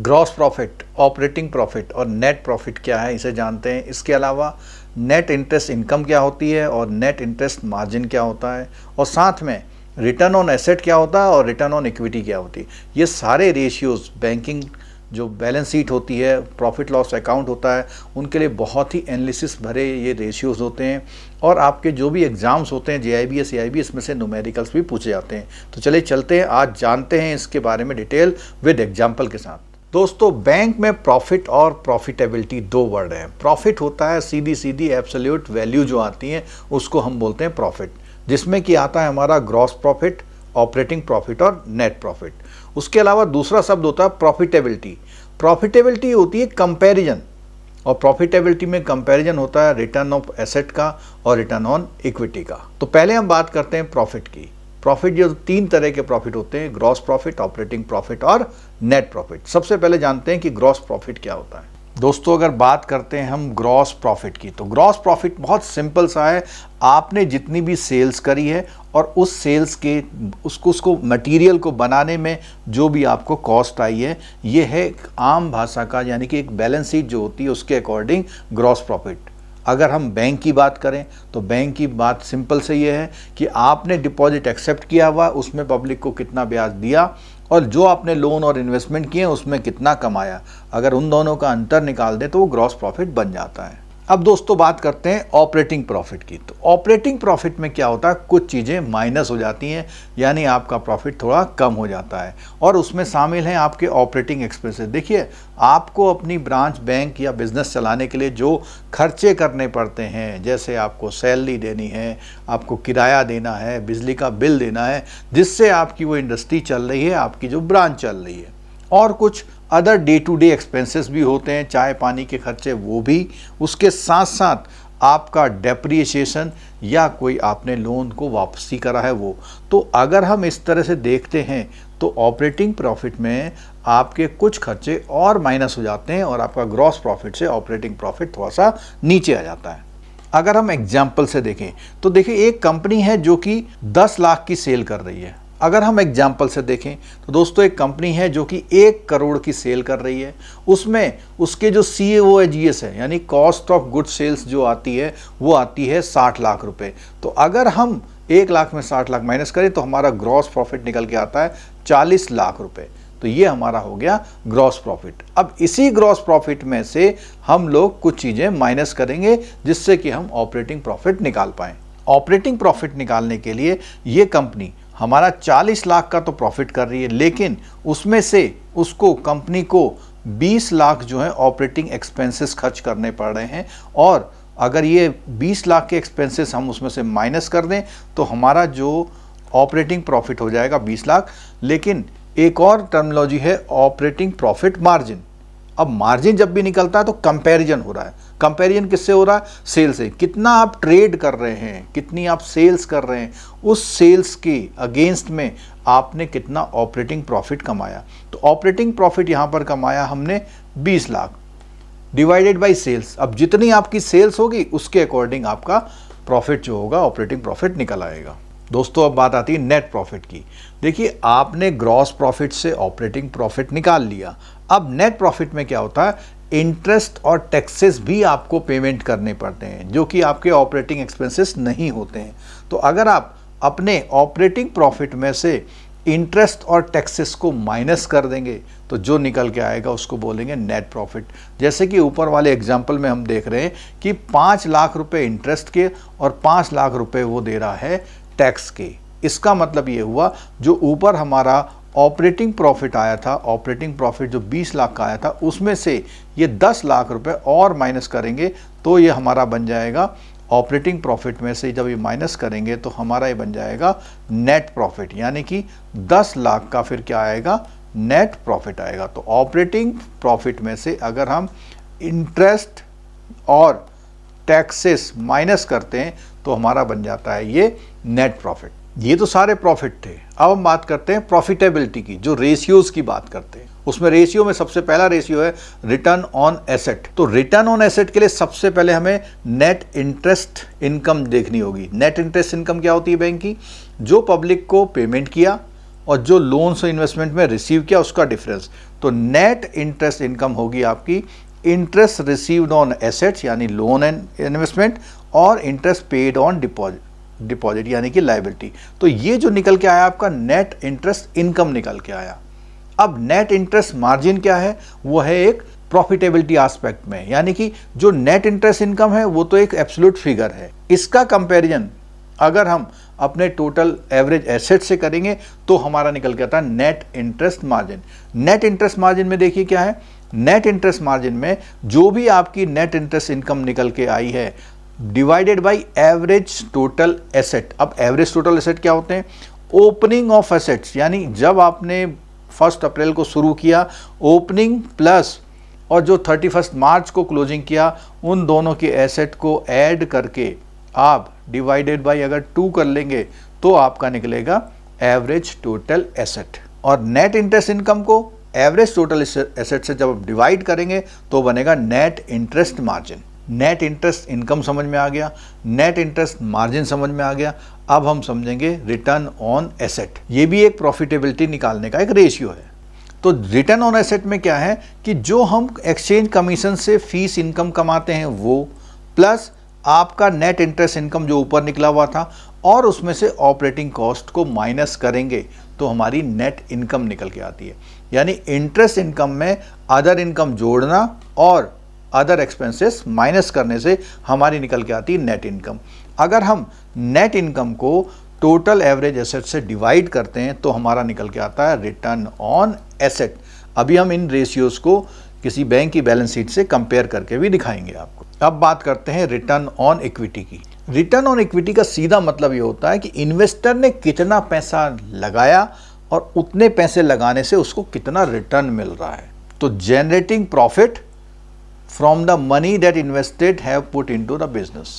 Gross profit, operating profit और net profit क्या है इसे जानते हैं। इसके अलावा नेट इंटरेस्ट इनकम क्या होती है और नेट इंटरेस्ट मार्जिन क्या होता है, और साथ में रिटर्न ऑन एसेट क्या होता है और रिटर्न ऑन इक्विटी क्या होती है। ये सारे रेशियोज़ बैंकिंग जो बैलेंस शीट होती है, प्रॉफिट लॉस अकाउंट होता है, उनके लिए बहुत ही एनालिसिस भरे ये रेशियोज़ होते हैं। और आपके जो भी एग्ज़ाम्स होते हैं JIBS AIBS में से न्यूमेरिकल्स भी पूछे जाते हैं। तो चलिए चलते हैं, आज जानते हैं इसके बारे में डिटेल विद एग्जाम्पल के साथ। दोस्तों, बैंक में प्रॉफिट और प्रॉफिटेबिलिटी दो वर्ड हैं। प्रॉफिट होता है सीधी सीधी एब्सोल्यूट वैल्यू जो आती है उसको हम बोलते हैं प्रॉफिट, जिसमें कि आता है हमारा ग्रॉस प्रॉफिट, ऑपरेटिंग प्रॉफिट और नेट प्रॉफिट। उसके अलावा दूसरा शब्द होता है प्रॉफिटेबिलिटी। प्रॉफिटेबिलिटी होती है कंपैरिजन, और प्रॉफिटेबिलिटी में कंपैरिजन होता है रिटर्न ऑफ एसेट का और रिटर्न ऑन इक्विटी का। तो पहले हम बात करते हैं प्रॉफिट की। प्रॉफिट जो तीन तरह के प्रॉफिट होते हैं, ग्रॉस प्रॉफिट, ऑपरेटिंग प्रॉफिट और नेट प्रॉफिट। सबसे पहले जानते हैं कि ग्रॉस प्रॉफिट क्या होता है। दोस्तों, अगर बात करते हैं हम ग्रॉस प्रॉफिट की, तो ग्रॉस प्रॉफिट बहुत सिंपल सा है। आपने जितनी भी सेल्स करी है और उस सेल्स के उसको मटेरियल को बनाने में जो भी आपको कॉस्ट आई है, ये है एक आम भाषा का, यानी कि एक बैलेंस शीट जो होती है उसके अकॉर्डिंग ग्रॉस प्रॉफिट। अगर हम बैंक की बात करें तो बैंक की बात सिंपल से ये है कि आपने डिपॉजिट एक्सेप्ट किया हुआ, उसमें पब्लिक को कितना ब्याज दिया, और जो आपने लोन और इन्वेस्टमेंट किए उसमें कितना कमाया। अगर उन दोनों का अंतर निकाल दें तो वो ग्रॉस प्रॉफिट बन जाता है। अब दोस्तों बात करते हैं ऑपरेटिंग प्रॉफिट की। तो ऑपरेटिंग प्रॉफिट में क्या होता है, कुछ चीज़ें माइनस हो जाती हैं, यानी आपका प्रॉफिट थोड़ा कम हो जाता है, और उसमें शामिल हैं आपके ऑपरेटिंग एक्सपेंसेस। देखिए, आपको अपनी ब्रांच, बैंक या बिजनेस चलाने के लिए जो खर्चे करने पड़ते हैं, जैसे आपको सैलरी देनी है, आपको किराया देना है, बिजली का बिल देना है, जिससे आपकी वो इंडस्ट्री चल रही है, आपकी जो ब्रांच चल रही है, और कुछ other day to day expenses भी होते हैं, चाय पानी के खर्चे वो भी। उसके साथ साथ आपका डेप्रिसिएशन या कोई आपने लोन को वापसी करा है वो। तो अगर हम इस तरह से देखते हैं तो ऑपरेटिंग प्रॉफिट में आपके कुछ खर्चे और माइनस हो जाते हैं और आपका ग्रॉस प्रॉफिट से ऑपरेटिंग प्रॉफिट थोड़ा सा नीचे आ जाता है। अगर हम एग्जाम्पल से देखें तो देखिए, एक कंपनी है जो कि 10 लाख की सेल कर रही है। अगर हम एग्जाम्पल से देखें तो दोस्तों, एक कंपनी है जो कि 1 करोड़ की सेल कर रही है। उसमें उसके जो COGS है, यानी कॉस्ट ऑफ गुड सेल्स जो आती है, वो आती है 60 लाख रुपए। तो अगर हम 1 लाख में 60 लाख माइनस करें तो हमारा ग्रॉस प्रॉफिट निकल के आता है 40 लाख रुपए। तो ये हमारा हो गया ग्रॉस प्रॉफिट। अब इसी ग्रॉस प्रॉफिट में से हम लोग कुछ चीज़ें माइनस करेंगे जिससे कि हम ऑपरेटिंग प्रॉफिट निकाल पाएँ। ऑपरेटिंग प्रॉफिट निकालने के लिए ये कंपनी हमारा 40 लाख का तो प्रॉफिट कर रही है, लेकिन उसमें से उसको कंपनी को 20 लाख जो है ऑपरेटिंग एक्सपेंसेस खर्च करने पड़ रहे हैं। और अगर ये 20 लाख के एक्सपेंसेस हम उसमें से माइनस कर दें तो हमारा जो ऑपरेटिंग प्रॉफिट हो जाएगा 20 लाख। लेकिन एक और टर्मिनोलॉजी है ऑपरेटिंग प्रॉफिट मार्जिन। अब मार्जिन जब भी निकलता है तो कंपैरिजन हो रहा है। कंपैरिजन किससे हो रहा है? सेल से। कितना आप ट्रेड कर रहे हैं, कितनी आप सेल्स कर रहे हैं, उस सेल्स के अगेंस्ट में आपने कितना ऑपरेटिंग प्रॉफिट कमाया। तो ऑपरेटिंग प्रॉफिट यहाँ पर कमाया हमने 20 लाख डिवाइडेड बाय सेल्स। अब जितनी आपकी सेल्स होगी उसके अकॉर्डिंग आपका प्रॉफिट जो होगा, ऑपरेटिंग प्रॉफिट निकल आएगा। दोस्तों, अब बात आती है नेट प्रॉफिट की। देखिए, आपने ग्रॉस प्रॉफिट से ऑपरेटिंग प्रॉफिट निकाल लिया। अब नेट प्रॉफिट में क्या होता है, इंटरेस्ट और टैक्सेस भी आपको पेमेंट करने पड़ते हैं, जो कि आपके ऑपरेटिंग एक्सपेंसेस नहीं होते हैं। तो अगर आप अपने ऑपरेटिंग प्रॉफिट में से इंटरेस्ट और टैक्सेस को माइनस कर देंगे तो जो निकल के आएगा उसको बोलेंगे नेट प्रॉफिट। जैसे कि ऊपर वाले एग्जाम्पल में हम देख रहे हैं कि 5 लाख रुपए इंटरेस्ट के और 5 लाख रुपए वो दे रहा है टैक्स के। इसका मतलब ये हुआ, जो ऊपर हमारा ऑपरेटिंग प्रॉफिट आया था, ऑपरेटिंग प्रॉफिट जो 20 लाख का आया था, उसमें से ये 10 लाख रुपए और माइनस करेंगे तो ये हमारा बन जाएगा ऑपरेटिंग प्रॉफिट में से जब ये माइनस करेंगे तो हमारा ये बन जाएगा नेट प्रॉफिट, यानी कि 10 लाख का फिर क्या आएगा, नेट प्रॉफिट आएगा। तो ऑपरेटिंग प्रॉफिट में से अगर हम इंटरेस्ट और टैक्सेस माइनस करते हैं तो हमारा बन जाता है ये नेट प्रॉफिट। ये तो सारे प्रॉफिट थे। अब हम बात करते हैं प्रॉफिटेबिलिटी की, जो रेशियोज की बात करते हैं। उसमें रेशियो में सबसे पहला रेशियो है रिटर्न ऑन एसेट। तो रिटर्न ऑन एसेट के लिए सबसे पहले हमें नेट इंटरेस्ट इनकम देखनी होगी। नेट इंटरेस्ट इनकम क्या होती है बैंक की? जो पब्लिक को पेमेंट किया और जो लोन से इन्वेस्टमेंट में रिसीव किया उसका डिफरेंस। तो नेट इंटरेस्ट इनकम होगी आपकी इंटरेस्ट रिसीव्ड ऑन एसेट्स यानी लोन एंड इन्वेस्टमेंट और इंटरेस्ट पेड ऑन डिपॉजिट यानी कि लायबिलिटी। तो ये जो निकल के आया आपका नेट इंटरेस्ट इनकम निकल के आया। अब नेट इंटरेस्ट मार्जिन क्या है, वो है एक प्रॉफिटेबिलिटी एस्पेक्ट में, यानी कि जो नेट इंटरेस्ट इनकम है वो तो एक एब्सोल्यूट फिगर है। इसका कंपैरिजन अगर हम अपने टोटल एवरेज एसेट से करेंगे तो हमारा निकल के आता है net interest margin. Net interest margin में देखिए क्या है, नेट इंटरेस्ट मार्जिन में जो भी आपकी नेट इंटरेस्ट इनकम निकल के आई है divided by average total asset. अब एवरेज टोटल एसेट क्या होते हैं, ओपनिंग ऑफ एसेट्स, यानी जब आपने 1 अप्रैल को शुरू किया ओपनिंग प्लस और जो 31 मार्च को क्लोजिंग किया उन दोनों के एसेट को ऐड करके आप डिवाइडेड बाय अगर 2 कर लेंगे तो आपका निकलेगा एवरेज टोटल एसेट। और नेट इंटरेस्ट इनकम को एवरेज टोटल एसेट से जब डिवाइड करेंगे तो बनेगा net interest margin. Net interest income समझ में आ गया, नेट इंटरेस्ट मार्जिन समझ में आ गया। अब हम समझेंगे रिटर्न ऑन एसेट। ये भी एक प्रॉफिटेबिलिटी निकालने का एक रेशियो है। तो रिटर्न ऑन एसेट में क्या है कि जो हम एक्सचेंज कमीशन से फीस इनकम कमाते हैं वो प्लस आपका नेट इंटरेस्ट इनकम जो ऊपर निकला हुआ था और उसमें से ऑपरेटिंग कॉस्ट को माइनस करेंगे तो हमारी नेट इनकम निकल के आती है। यानी इंटरेस्ट इनकम में अदर इनकम जोड़ना और अदर एक्सपेंसेस माइनस करने से हमारी निकल के आती है नेट इनकम। अगर हम नेट इनकम को टोटल एवरेज एसेट से डिवाइड करते हैं तो हमारा निकल के आता है रिटर्न ऑन एसेट। अभी हम इन रेशियोज को किसी बैंक की बैलेंस शीट से कंपेयर करके भी दिखाएंगे आपको। अब बात करते हैं रिटर्न ऑन इक्विटी की। रिटर्न ऑन इक्विटी का सीधा मतलब ये होता है कि इन्वेस्टर ने कितना पैसा लगाया और उतने पैसे लगाने से उसको कितना रिटर्न मिल रहा है। तो generating profit from the money that invested have put into the business.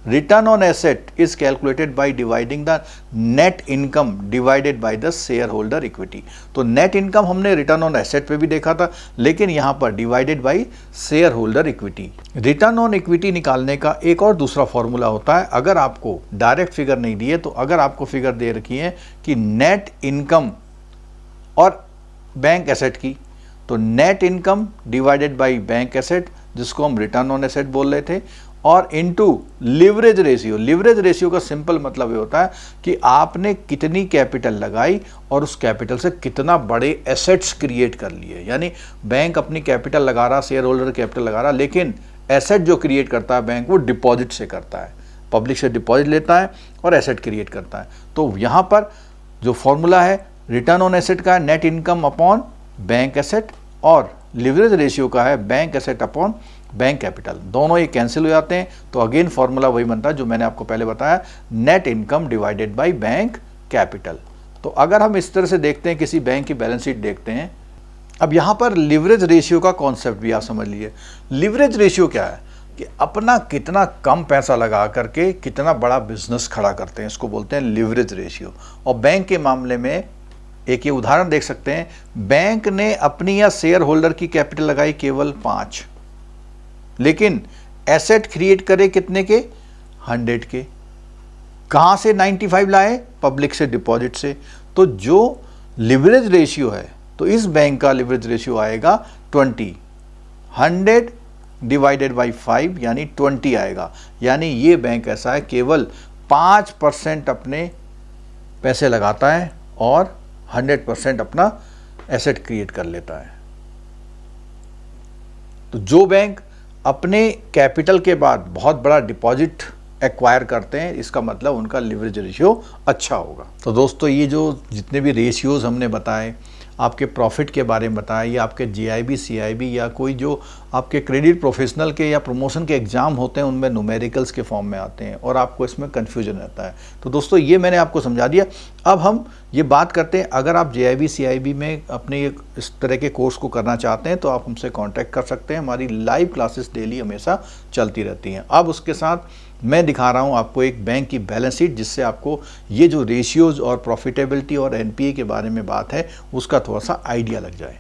Return on asset is calculated by dividing the net income divided by the shareholder equity. तो net income हमने return on asset पे भी देखा था, लेकिन यहाँ पर divided by shareholder equity. Return on equity निकालने का एक और दूसरा फॉर्मूला होता है। अगर आपको डायरेक्ट फिगर नहीं दिए तो अगर आपको फिगर दे रखी है कि नेट इनकम और बैंक एसेट की, तो net income divided by bank asset जिसको हम रिटर्न ऑन एसेट बोल रहे थे और into leverage ratio. Leverage ratio का सिंपल मतलब ये होता है कि आपने कितनी कैपिटल लगाई और उस कैपिटल से कितना बड़े एसेट्स क्रिएट कर लिए। यानी बैंक अपनी कैपिटल लगा रहा, शेयर होल्डर कैपिटल लगा रहा, लेकिन एसेट जो क्रिएट करता है बैंक वो डिपॉजिट से करता है, पब्लिक से डिपॉजिट लेता है और एसेट क्रिएट करता है। तो यहाँ पर जो फॉर्मूला है रिटर्न ऑन एसेट का है net income upon bank asset और लिवरेज रेशियो का है bank asset upon bank capital. दोनों ये कैंसिल हो जाते हैं तो अगेन फॉर्मूला वही बनता है जो मैंने आपको पहले बताया, net income divided by bank capital. तो अगर हम इस तरह से देखते हैं, किसी बैंक की बैलेंस शीट देखते हैं, अब यहाँ पर लिवरेज रेशियो का कॉन्सेप्ट भी आप समझ लीजिए। लिवरेज रेशियो क्या है कि अपना कितना कम पैसा लगा करके कितना बड़ा बिजनेस खड़ा करते हैं, इसको बोलते हैं लिवरेज रेशियो। और बैंक के मामले में एक ये उदाहरण देख सकते हैं, बैंक ने अपनी या शेयर होल्डर की कैपिटल लगाई केवल 5, लेकिन एसेट क्रिएट करे कितने के, 100 के। कहां से 95 लाए, पब्लिक से डिपॉजिट से। तो जो लिवरेज रेशियो है तो इस बैंक का लिवरेज रेशियो आएगा 20, 100 डिवाइडेड बाई 5 यानी 20 आएगा। यानी ये बैंक ऐसा है केवल 5% अपने पैसे लगाता है और 100% अपना एसेट क्रिएट कर लेता है। तो जो बैंक अपने कैपिटल के बाद बहुत बड़ा डिपॉजिट एक्वायर करते हैं, इसका मतलब उनका लिवरेज रेशियो अच्छा होगा। तो दोस्तों ये जो जितने भी रेशियोज हमने बताए, आपके प्रॉफिट के बारे में बताया, या आपके जीआईबी सीआईबी या कोई जो आपके क्रेडिट प्रोफेशनल के या प्रमोशन के एग्जाम होते हैं उनमें न्यूमेरिकल्स के फॉर्म में आते हैं और आपको इसमें कन्फ्यूजन रहता है। तो दोस्तों ये मैंने आपको समझा दिया। अब हम ये बात करते हैं, अगर आप जीआईबी सीआईबी में अपने इस तरह के कोर्स को करना चाहते हैं तो आप हमसे कॉन्टैक्ट कर सकते हैं। हमारी लाइव क्लासेस डेली हमेशा चलती रहती हैं। अब उसके साथ मैं दिखा रहा हूँ आपको एक बैंक की बैलेंस शीट, जिससे आपको ये जो रेशियोज और प्रॉफिटेबिलिटी और एनपीए के बारे में बात है उसका थोड़ा सा आइडिया लग जाए।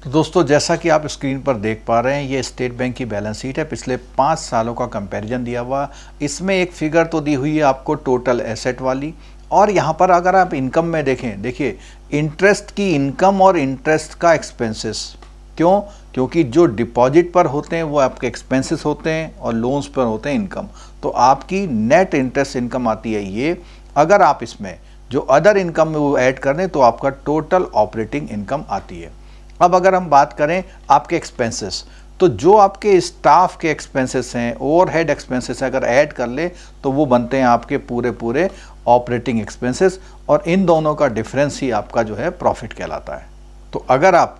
तो दोस्तों जैसा कि आप स्क्रीन पर देख पा रहे हैं, ये स्टेट बैंक की बैलेंस शीट है। पिछले 5 सालों का कंपैरिजन दिया हुआ। इसमें एक फिगर तो दी हुई है आपको टोटल एसेट वाली और यहाँ पर अगर आप इनकम में देखें, देखिए इंटरेस्ट की इनकम और इंटरेस्ट का एक्सपेंसेस, क्यों? क्योंकि जो डिपॉजिट पर होते हैं वो आपके एक्सपेंसेस होते हैं और लोन्स पर होते हैं इनकम। तो आपकी नेट इंटरेस्ट इनकम आती है ये। अगर आप इसमें जो अदर इनकम में वो ऐड कर दें तो आपका टोटल ऑपरेटिंग इनकम आती है। अब अगर हम बात करें आपके एक्सपेंसेस, तो जो आपके स्टाफ के एक्सपेंसेस हैं, ओवरहेड एक्सपेंसेस हैं, अगर ऐड कर ले तो वो बनते हैं आपके पूरे ऑपरेटिंग एक्सपेंसेस, और इन दोनों का डिफरेंस ही आपका जो है प्रॉफिट कहलाता है। तो अगर आप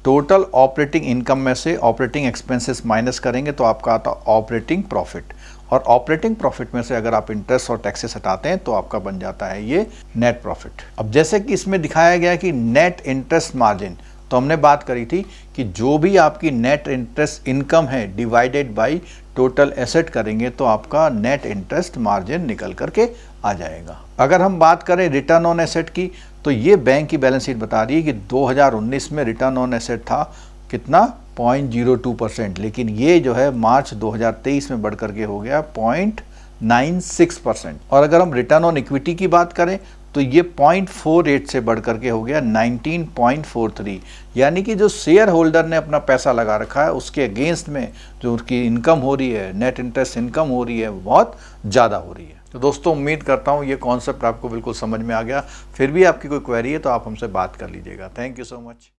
टोटल ऑपरेटिंग इनकम में से ऑपरेटिंग एक्सपेंसेस माइनस करेंगे तो आपका आता ऑपरेटिंग प्रॉफिट, और ऑपरेटिंग प्रॉफिट में से अगर आप इंटरेस्ट और टैक्सेस हटाते हैं तो आपका बन जाता है ये नेट प्रॉफिट। अब जैसे कि इसमें दिखाया गया है कि नेट इंटरेस्ट मार्जिन, तो हमने बात करी थी कि जो भी आपकी नेट इंटरेस्ट इनकम है डिवाइडेड बाय टोटल एसेट करेंगे तो आपका नेट इंटरेस्ट मार्जिन निकल करके आ जाएगा। अगर हम बात करें रिटर्न ऑन एसेट की, तो ये बैंक की बैलेंस शीट बता रही है कि 2019 में रिटर्न ऑन एसेट था कितना, 0.02%, लेकिन ये जो है मार्च 2023 में बढ़ करके हो गया 0.96%। और अगर हम रिटर्न ऑन इक्विटी की बात करें तो ये 0.48 से बढ़ करके हो गया 19.43, यानी कि जो शेयर होल्डर ने अपना पैसा लगा रखा है उसके अगेंस्ट में जो उसकी इनकम हो रही है, नेट इंटरेस्ट इनकम हो रही है, बहुत ज़्यादा हो रही है। तो दोस्तों उम्मीद करता हूँ ये कॉन्सेप्ट आपको बिल्कुल समझ में आ गया। फिर भी आपकी कोई क्वेरी है तो आप हमसे बात कर लीजिएगा। Thank you so much.